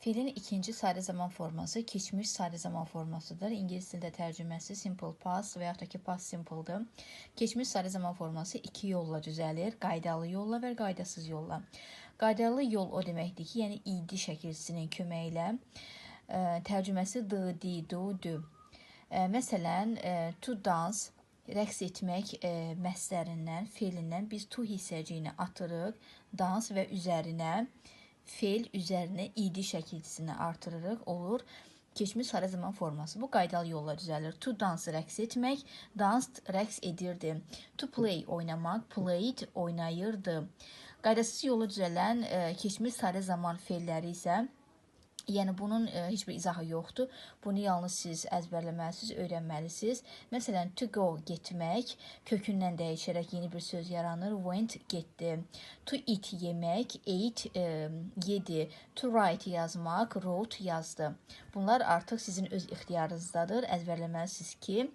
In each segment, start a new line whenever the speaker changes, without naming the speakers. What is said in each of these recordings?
Fiilin ikinci sari zaman forması keçmiş sari zaman formasıdır. İngilis dilində tərcüməsi simple past və yaxud da ki past simple'dır. Keçmiş sari zaman forması iki yolla düzəlir. Qaydalı yolla və qaydasız yolla. Qaydalı yol o deməkdir ki, yəni id şəkilçisinin köməyi ilə tərcüməsi d, di, du, dü. Məsələn, to dance, rəqs etmək məslərindən, feilindən biz to hissəciyini atırıq, dans və üzərinə feil üzərinə id şəkilçisini artırırıq, olur keçmiş sari zaman forması. Bu qaydalı yolla düzəlir. To dance rəqs etmək, danced rəqs edirdi. To play oynamaq, played oynayırdı. Qaydasız yolla düzələn keçmiş sari zaman feilləri isə yəni bunun heç bir izahı yoxdur. Bunu yalnız siz əzbərləməlisiniz, öyrənməlisiniz. Məsələn, to go getmək, kökündən dəyişərək yeni bir söz yaranır. Went getdi. To eat yemək, ate yedi. To write yazmaq, wrote yazdı. Bunlar artıq sizin öz ixtiyarınızdadır. Əzbərləməlisiniz ki,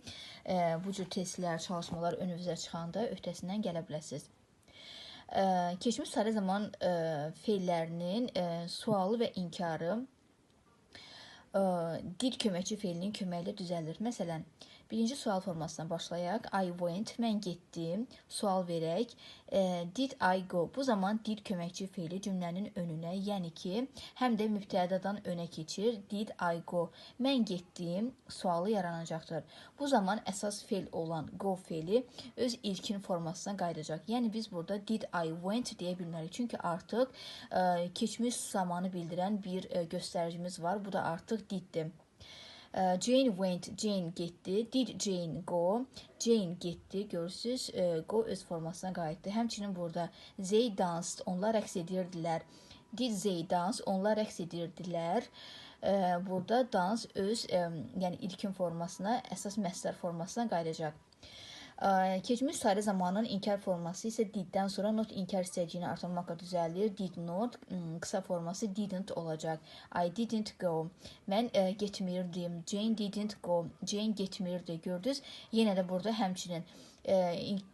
bu cür testlər, çalışmalar önünüzə çıxanda öhdəsindən gələ biləsiniz. Keçmiş sari zaman feillərinin sualı və inkarı dil köməkçi feilinin köməyi ilə düzəlir. Məsələn, birinci sual formasından başlayaq. I went, mən getdim. Sual verək. Did I go? Bu zaman dil köməkçi feili cümlənin önünə, yəni ki, həm də mübtədadan önə keçir. Did I go? Mən getdim. Sualı yaranacaqdır. Bu zaman əsas feil olan go feili öz ilkin formasına qayıdacaq. Yəni biz burada did I went deyə bilmərik. Çünki artıq keçmiş zamanı bildirən bir göstəricimiz var. Bu da artıq diddir. Jane went, Jane getdi. Did Jane go? Jane getdi. Görürsünüz, go öz formasına qayıtdı. Həmçinin burada they danced, onlar rəqs edirdilər. Did they dance? Onlar rəqs edirdilər. Burada dans öz yəni ilkin formasına, əsas məsdər formasına qayıdacaq. Keçmiş sari zamanın inkar forması isə diddən sonra not inkar hissəciyini artırmaqla düzəlir. Did not, qısa forması didn't olacaq. I didn't go. Mən getmirdim. Jane didn't go. Jane getmirdi. Gördünüz? Yenə də burada həmçinin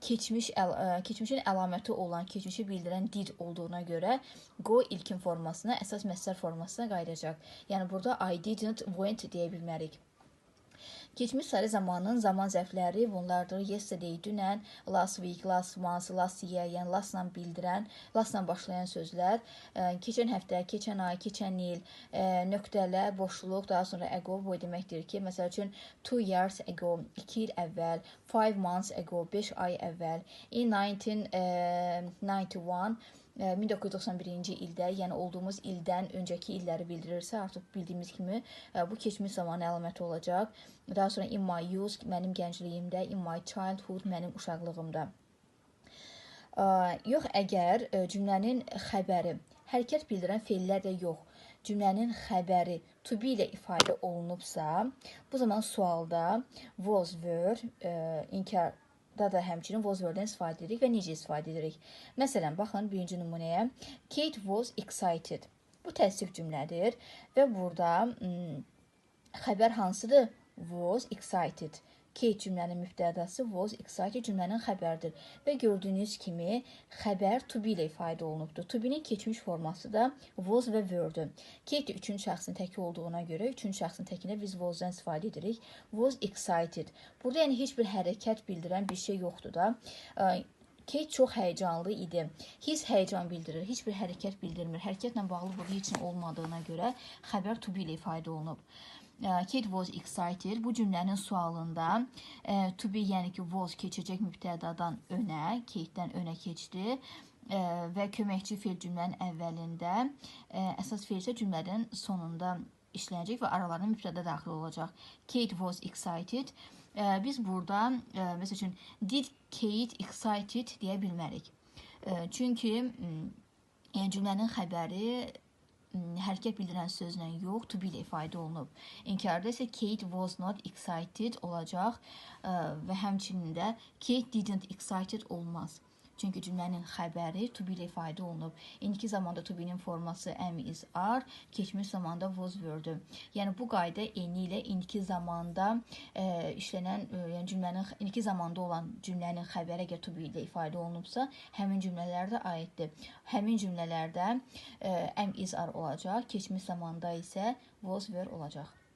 keçmişin əlaməti olan, keçmişi bildirən did olduğuna görə go ilkin formasına, əsas məsdər formasına qayıdacaq. Yəni burada I didn't went deyə bilmərik. Keçmiş sari zamanın zaman zərfləri bunlardır. Yesterday, dünən, last week, last month, last year, yəni lastla bildirən, lastla başlayan sözlər. Keçən həftə, keçən ay, keçən il, nöqtələ, boşluq, daha sonra ago bu deməkdir ki, məsəl üçün 2 years ago, 2 il əvvəl, 5 months ago, 5 ay əvvəl, in 1991, 1991-ci ildə, yəni olduğumuz ildən öncəki illəri bildirirsə, artıq bildiyimiz kimi bu keçmiş zamanı əlaməti olacaq. Daha sonra in my youth, mənim gəncliyimdə, in my childhood, mənim uşaqlığımda. Yox, əgər cümlənin xəbəri, hərəkət bildirən feillər də yox, cümlənin xəbəri to be ilə ifadə olunubsa, bu zaman sualda was, were, inkar da həmçinin was word-dən istifadə edirik və necə istifadə edirik. Məsələn, baxın birinci nümunəyə. Kate was excited. Bu təsdiq cümlədir və burada xəbər hansıdır? Was excited. Kate cümlənin mübtədası, was excited cümlənin xəbərdir. Və gördüyünüz kimi xəbər to be ilə ifadə olunubdur. To be-nin keçmiş forması da was və were-dür. Kate üçüncü şəxsin təki olduğuna görə üçüncü şəxsin təkində biz was-dan istifadə edirik. Was excited. Burada yəni heç bir hərəkət bildirən bir şey yoxdur da. Kate çox həyəcanlı idi. His həyəcan bildirir, heç bir hərəkət bildirmir. Hərəkətlə bağlı burada heç nə olmadığına görə xəbər to be ilə ifadə olunub. Kate was excited. Bu cümlənin sualında to be, yəni ki was keçəcək mübtədadan önə, Kate-dən önə keçdi və köməkçi feil cümlənin əvvəlində, əsas feil isə cümlənin sonunda işlənəcək və aralarına mübtəda daxil olacaq. Kate was excited. Biz burada, məsəl üçün, did Kate excited deyə bilmərik. Çünki yəni cümlənin xəbəri hərəkət bildirən sözlə yox, to be ilə ifadə olunub. İnkarda isə Kate was not excited olacaq və həmçinin də Kate didn't excited olmaz. Çünki cümlənin xəbəri to be ilə ifadə olunub. İndiki zamanda to be-nin forması am, is, are, keçmiş zamanda was, were-dür. Yəni bu qayda eyni ilə indiki zamanda işlənən, yəni cümlənin indiki zamanda olan cümlənin xəbəri əgər to be ilə ifadə olunubsa, həmin cümlələr də aiddir. Həmin cümlələrdə am, is, are olacaq, keçmiş zamanda isə was, were olacaq.